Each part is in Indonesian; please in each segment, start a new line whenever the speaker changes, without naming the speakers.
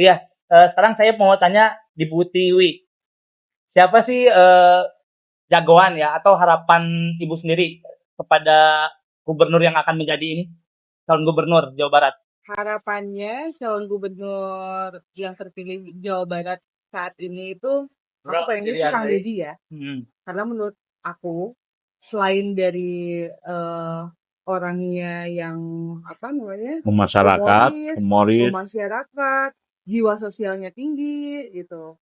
Iya, sekarang saya mau tanya di Bu Tiwi. Siapa sih jagoan ya atau harapan Ibu sendiri kepada gubernur yang akan menjadi ini calon gubernur Jawa Barat?
Harapannya calon gubernur yang terpilih Jawa Barat saat ini itu aku pengennya sih Kang Deddy ya. Karena menurut aku selain dari orangnya yang apa namanya
Masyarakat, humoris.
masyarakat, jiwa sosialnya tinggi gitu.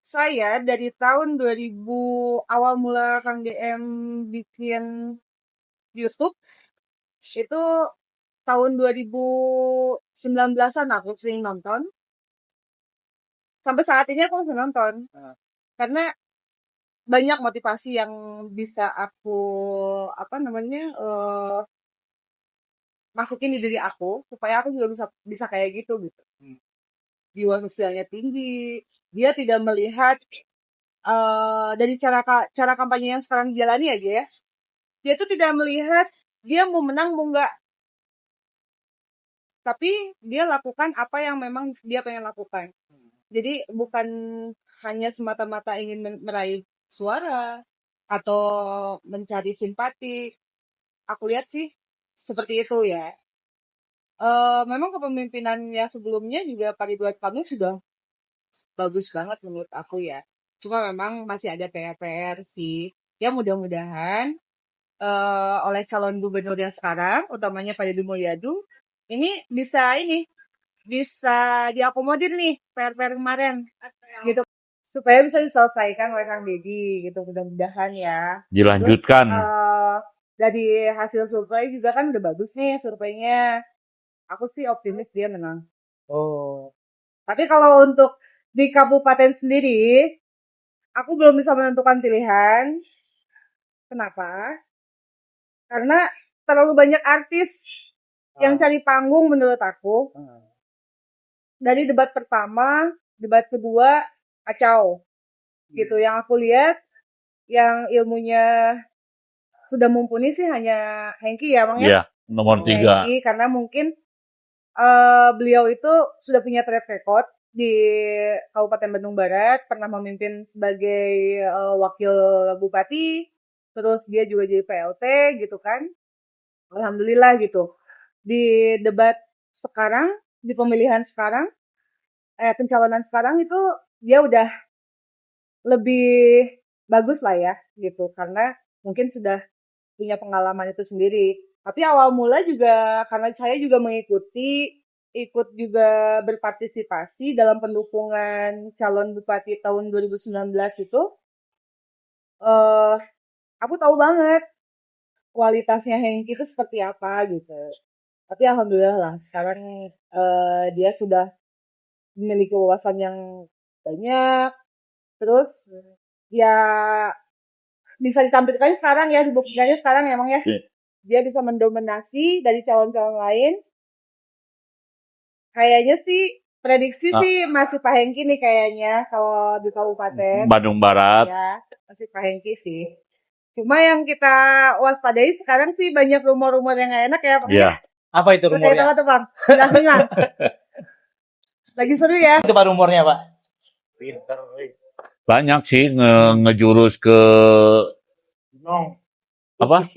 Saya dari tahun 2000 awal mula Kang DM bikin YouTube itu tahun 2019-an aku sering nonton. Sampai saat ini aku masih nonton. Karena banyak motivasi yang bisa aku apa namanya masukin di diri aku supaya aku juga bisa kayak gitu gitu. Jiwa sosialnya tinggi. Dia tidak melihat dari cara kampanye yang sekarang dijalani aja ya. Dia tuh tidak melihat dia mau menang mau enggak. Tapi dia lakukan apa yang memang dia pengen lakukan. Jadi bukan hanya semata-mata ingin meraih suara atau mencari simpati. Aku lihat sih seperti itu ya. Memang kepemimpinannya sebelumnya juga Pak Ridwan Kamil sudah bagus banget menurut aku ya. Cuma memang masih ada PR-PR sih. Ya mudah-mudahan oleh calon gubernur yang sekarang, utamanya Pak Deddy Mulyadi, ini bisa diakomodir nih PR-PR kemarin gitu supaya bisa diselesaikan oleh Kang Deddy gitu mudah-mudahan ya.
Dilanjutkan.
Terus dari hasil survei juga kan udah bagus nih surveinya. Aku sih optimis dia menang.
Oh,
Tapi kalau untuk di kabupaten sendiri, aku belum bisa menentukan pilihan. Kenapa? Karena terlalu banyak artis yang cari panggung menurut aku. Dari debat pertama, debat kedua, kacau. Gitu. Yang aku lihat, yang ilmunya sudah mumpuni sih hanya Hengki ya, Bang ya?
Iya, nomor 3.
Hengki, karena mungkin beliau itu sudah punya track record di Kabupaten Bandung Barat, pernah memimpin sebagai wakil bupati, terus dia juga jadi PLT gitu kan. Alhamdulillah gitu. Di debat sekarang, di pemilihan sekarang, pencalonan sekarang itu dia udah lebih bagus lah ya gitu karena mungkin sudah punya pengalaman itu sendiri. Tapi awal mula juga karena saya juga ikut juga berpartisipasi dalam pendukungan calon bupati tahun 2019 itu, eh aku tahu banget kualitasnya Hengki itu seperti apa gitu. Tapi alhamdulillah lah sekarang dia sudah memiliki wawasan yang banyak, terus ya bisa ditampilkan sekarang ya, dibuktikannya sekarang ya, Bang ya. Dia bisa mendominasi dari calon-calon lain. Kayaknya sih prediksi sih masih Pak Hengki nih kayaknya kalau di Kabupaten
Bandung Barat.
ya, masih Pak Hengki sih. Cuma yang kita waspadai sekarang sih banyak rumor-rumor yang nggak enak ya, Bang.
Iya.
apa itu
Terkait
rumornya?
apa tuh, Bang? Jelasin, Bang. Lagi seru ya.
Itu Pak rumornya, Pak.
Banyak sih ngejurus ke apa?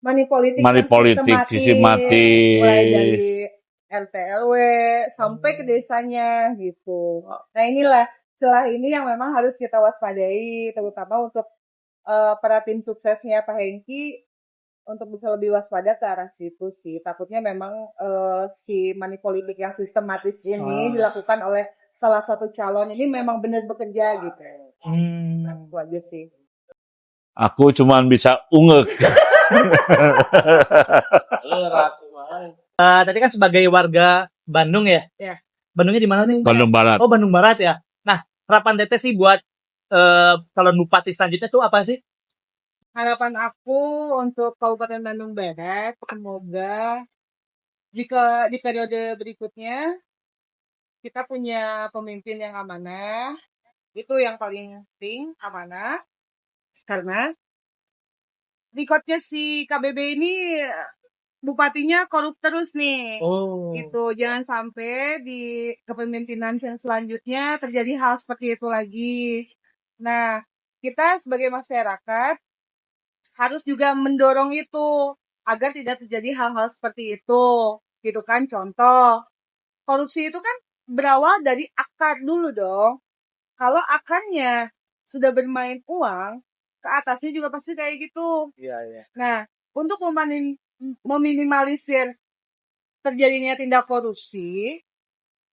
Money politik
Money
yang
politik sistematis.
mulai dari RT RW sampai ke desanya gitu. Nah inilah celah ini yang memang harus kita waspadai, terutama untuk para tim suksesnya Pak Hengki untuk bisa lebih waspada ke arah situ sih. Takutnya memang si money politik yang sistematis ini dilakukan oleh salah satu calon ini memang benar bekerja gitu. Itu aja sih.
Aku cuman bisa ungek.
Tadi kan sebagai warga Bandung ya?
Ya.
Bandungnya di mana nih?
Bandung Barat.
Oh, Bandung Barat ya. Nah, harapan Teteh sih buat calon bupati selanjutnya tuh apa sih?
Harapan aku untuk Kabupaten Bandung Barat, semoga di periode berikutnya kita punya pemimpin yang amanah. Itu yang paling penting, amanah. Karena recordnya si KBB ini bupatinya korup terus nih.
Oh.
Gitu, jangan sampai di kepemimpinan yang selanjutnya terjadi hal seperti itu lagi. Nah, kita sebagai masyarakat harus juga mendorong itu agar tidak terjadi hal-hal seperti itu. Gitu kan, contoh. Korupsi itu kan berawal dari akar dulu dong. Kalau akarnya sudah bermain uang, ke atasnya juga pasti kayak gitu.
Iya, iya.
Nah, untuk meminimalisir terjadinya tindak korupsi,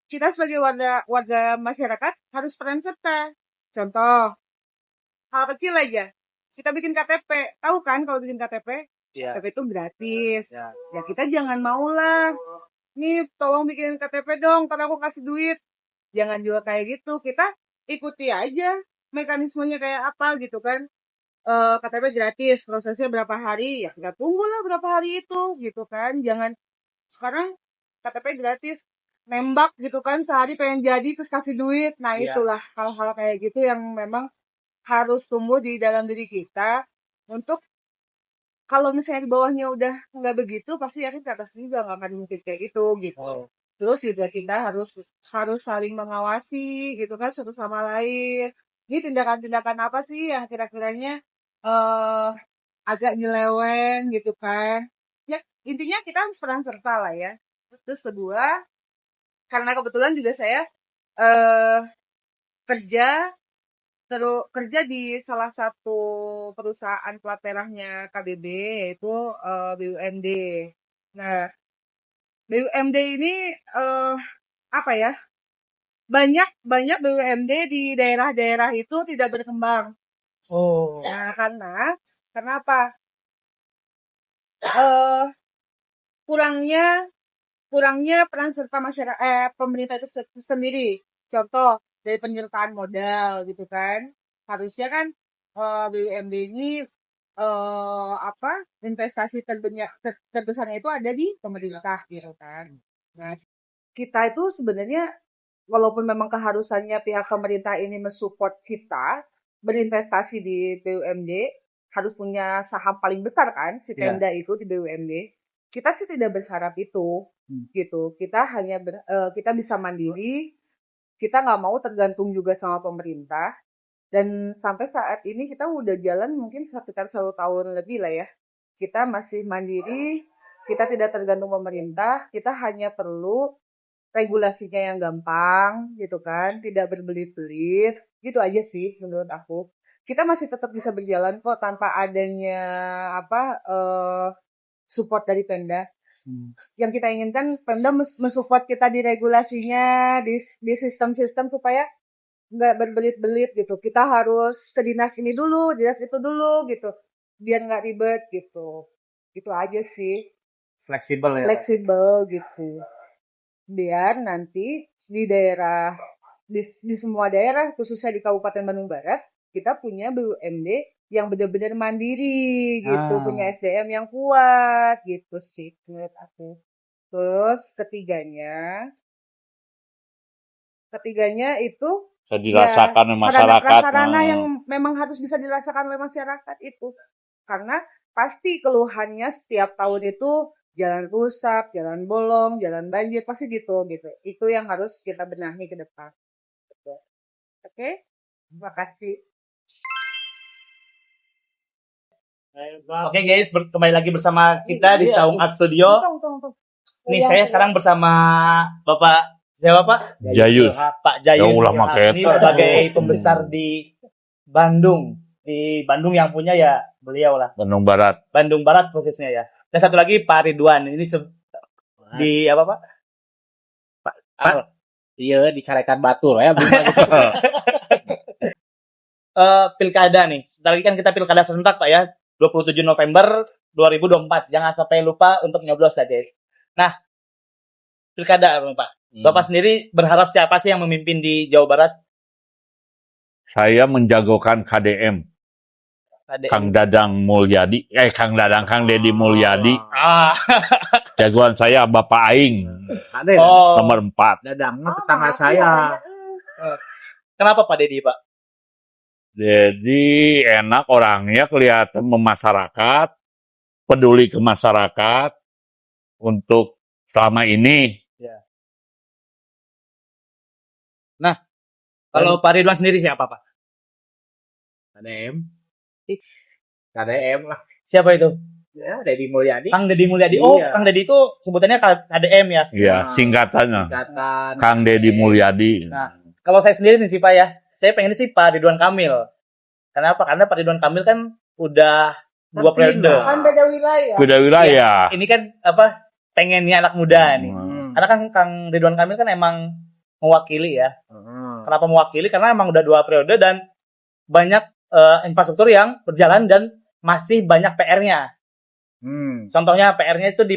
kita sebagai warga masyarakat harus peran serta. Contoh, hal kecil aja. Kita bikin KTP. Tahu kan kalau bikin KTP?
Iya.
KTP itu gratis.
Ya.
Ya kita jangan maulah. Nih, tolong bikin KTP dong, ntar aku kasih duit. Jangan juga kayak gitu. Kita ikuti aja mekanismenya kayak apa gitu kan. KTP gratis, prosesnya berapa hari, ya kita tunggulah berapa hari itu gitu kan. Jangan sekarang KTP gratis, nembak gitu kan, sehari pengen jadi terus kasih duit. Nah,
Iya.
itulah hal-hal kayak gitu yang memang harus tumbuh di dalam diri kita untuk kalau misalnya di bawahnya udah nggak begitu, pasti yakin ke atas juga nggak akan mungkin kayak gitu gitu.
Oh.
Terus juga kita harus saling mengawasi gitu kan satu sama lain. Ini tindakan-tindakan apa sih yang kira-kiranya eh agak nyeleweng gitu kan. Ya, intinya kita harus peran serta lah ya. Terus kedua, karena kebetulan juga saya eh kerja kerja di salah satu perusahaan plat merahnya KBB yaitu BUMD. Nah, BUMD ini apa ya? Banyak BUMD di daerah-daerah itu tidak berkembang.
Oh.
Nah, karena apa? Eh kurangnya peran serta masyarakat pemerintah itu sendiri. Contoh dari penyertaan modal gitu kan. Harusnya kan BUMD ini apa investasi terbesarnya itu ada di pemerintah gitu kan. Nah, kita itu sebenarnya walaupun memang keharusannya pihak pemerintah ini mensupport kita berinvestasi di BUMD, harus punya saham paling besar kan si
Iya.
Pemda itu di BUMD. Kita sih tidak berharap itu gitu. Kita hanya kita bisa mandiri, kita nggak mau tergantung juga sama pemerintah. Dan sampai saat ini kita udah jalan mungkin sekitar 1 tahun lebih lah ya. Kita masih mandiri, kita tidak tergantung pemerintah, kita hanya perlu regulasinya yang gampang gitu kan, tidak berbelit-belit, gitu aja sih menurut aku. Kita masih tetap bisa berjalan kok tanpa adanya apa support dari Pemda. Yang kita inginkan Pemda mensupport kita di regulasinya, di sistem-sistem supaya nggak berbelit-belit gitu. Kita harus ke dinas ini dulu, dinas itu dulu gitu, biar nggak ribet gitu. Gitu aja sih,
Fleksibel ya.
fleksibel gitu. Biar nanti di daerah, di semua daerah, khususnya di Kabupaten Bandung Barat, kita punya BUMD yang benar-benar mandiri gitu, punya SDM yang kuat gitu sih menurut aku. Terus ketiganya itu
Bisa dirasakan oleh masyarakat.
sarana-prasarana yang memang harus bisa dirasakan oleh masyarakat itu. Karena pasti keluhannya setiap tahun itu jalan rusak, jalan bolong, jalan banjir, pasti gitu. Itu yang harus kita benahi ke depan. Gitu. Oke? Terima kasih.
Oke guys, kembali lagi bersama kita di Saung Art Studio.
Tunggu.
Nih saya sekarang bersama Bapak siapa Pak?
Jayus.
Pak Jayus.
Yang ulama
Ini
ketok.
sebagai pembesar di Bandung. Di Bandung yang punya ya beliau lah.
Bandung Barat.
Bandung Barat prosesnya ya. Dan satu lagi Pak Ridwan. Ini di apa Pak? Pak?
Iya, di Carekan Batur ya.
Pilkada nih. Sebentar lagi kan kita pilkada serentak Pak ya. 27 November 2024. Jangan sampai lupa untuk nyoblos ya guys. Nah, pilkada Pak. Bapak sendiri berharap siapa sih yang memimpin di Jawa Barat?
Saya menjagokan KDM. Kang Dadang Mulyadi. Kang Dedi Mulyadi. Jagoan saya Bapak Aing.
Ada ya?
Nomor 4.
Dadangnya tetangga saya.
Kenapa Pak Dedi Pak?
Jadi enak orangnya, kelihatan memasyarakat, peduli ke masyarakat, untuk selama ini.
Kalau Pak Ridwan sendiri siapa, Pak?
KDM. KDM lah.
Siapa itu?
Ya, Deddy Mulyadi.
Kang Deddy Mulyadi. Oh,
Iya.
Kang Deddy itu sebutannya KDM ya.
Ya,
Nah,
singkatannya.
Singkatan.
Kang Deddy Mulyadi.
Nah, kalau saya sendiri nih sih Pak ya, saya pengen sih Pak Ridwan Kamil. Kenapa? Karena Pak Ridwan Kamil kan udah 2 periode.
Kan beda wilayah.
Beda wilayah.
Ini kan apa? Pengennya anak muda nih.
Hmm.
Karena kan Kang Ridwan Kamil kan emang mewakili ya.
Hmm.
Kenapa mewakili? Karena emang udah 2 periode dan banyak infrastruktur yang berjalan dan masih banyak PR-nya. Contohnya PR-nya itu di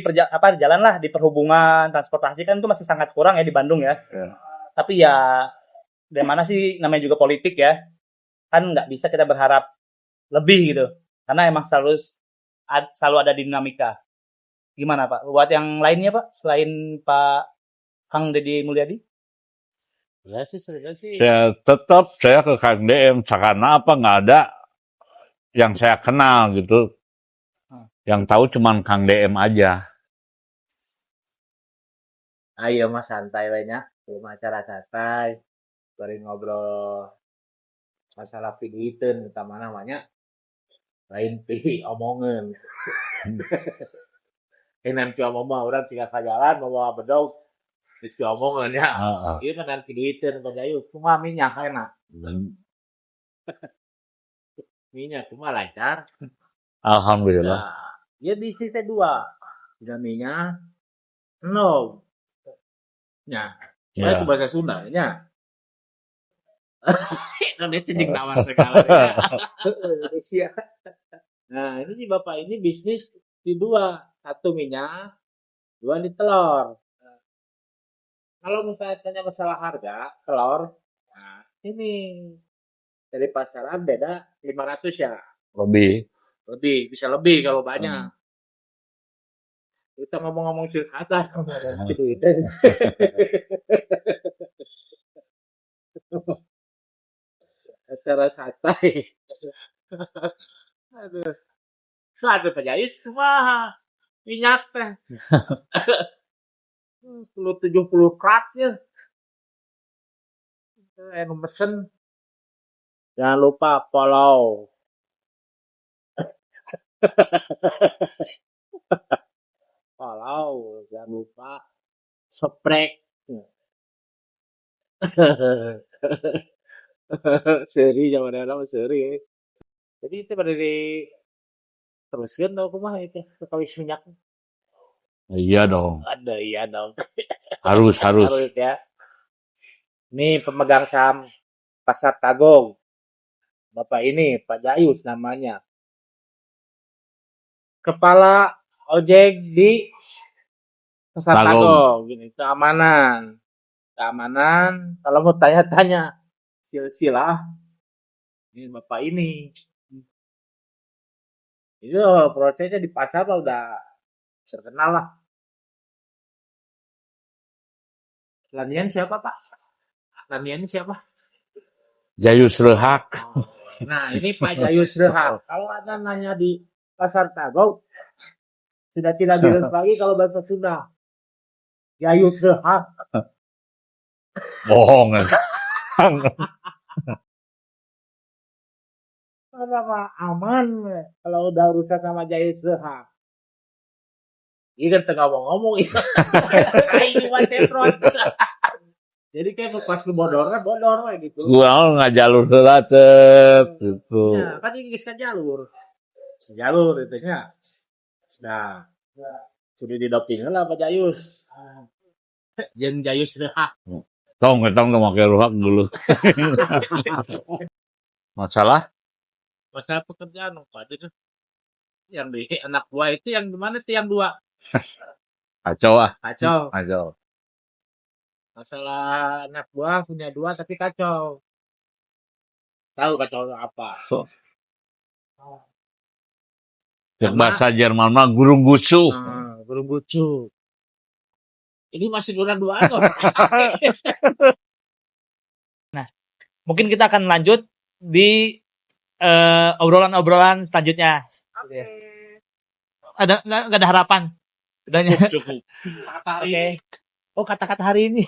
jalan lah, di perhubungan, transportasi kan itu masih sangat kurang ya di Bandung ya.
Ya.
Tapi ya dari mana sih, namanya juga politik ya. Kan nggak bisa kita berharap lebih gitu. Karena emang selalu ada dinamika. Gimana Pak? Buat yang lainnya Pak, selain Pak Kang Deddy Mulyadi?
Ya sih, sih.
Saya ke Kang DM karena apa nggak ada yang saya kenal gitu. Yang tahu cuman Kang DM aja.
Ayo mas santai banyak, belum acara santai, baru ngobrol masalah piduiteun utama namanya, lain pilih omongan. Nanti omong orang tinggal ke jalan, mau bedog, terus omongan ya. Iya kan nanti piduiteun berjayu, cuma minyak enak, minyak cuma lancar.
Alhamdulillah.
Nah, ya bisnisnya 2, minyak, no. Ya,
Ya.
itu bahasa Sunda, ya. Indonesia jeung nawar segala. Ya. Indonesia. Nah, ini si bapak ini bisnis di 2, 1 minyak, 2 di telur. Nah, kalau misalnya tanya masalah harga telur, nah ini dari pasaran beda 500 ya,
Lebih.
bisa lebih kalau banyak. Kita ngomong-ngomong curhatan, acara santai. Aduh, ada penjahit semua minyak teh. 10-70 kratnya. Mesen. Jangan lupa follow. Follow, jangan lupa subscribe. Seri zaman dulu seri. Jadi itu pada di teruskan tau kumaha itu kawis minyak.
Iya dong.
Ada iya dong.
Harus.
Harus ya. Ini pemegang saham Pasar Tagong. Bapak ini Pak Jayus namanya. Kepala ojek di Pasar Tagong. Gini, keamanan. Kalau mau tanya-tanya silsilah ini bapak ini. Itu prosesnya di pasar lah udah terkenal lah. Lanian siapa Pak? Lanian siapa?
Jayus Rehak.
Nah ini Pak Jayus Rehak. Kalau ada nanya di Pasar Tagong sudah tidak bilang lagi kalau bahasa Sunda. Jayus Rehak.
Bohong.
Apa aman kalau udah urusan sama Jayus Rehak. Ini kan tengah ngomong ini. Jadi kayak pas lu bodor gitu.
Gua nggak jalur heula gitu.
Ya, kan ini geus jalur. Jalur itu nya. Nah, sudah didoping lah Pak Jayus. Jeung Jayus Rehak.
Tong make Rehak dulu. Masalah
Pekerjaan Pak itu. Yang di anak buah itu yang gimana sih yang 2?
kacau.
Kacau. Masalah anak buah punya 2 tapi kacau. Tahu kacau apa?
Bahasa Jerman mah guru gusu.
Guru bucu. Ini masih dua kok.
Mungkin kita akan lanjut di obrolan-obrolan selanjutnya.
Oke.
Nggak ada harapan Udah
Cukup.
Oke. Oh, kata-kata hari ini.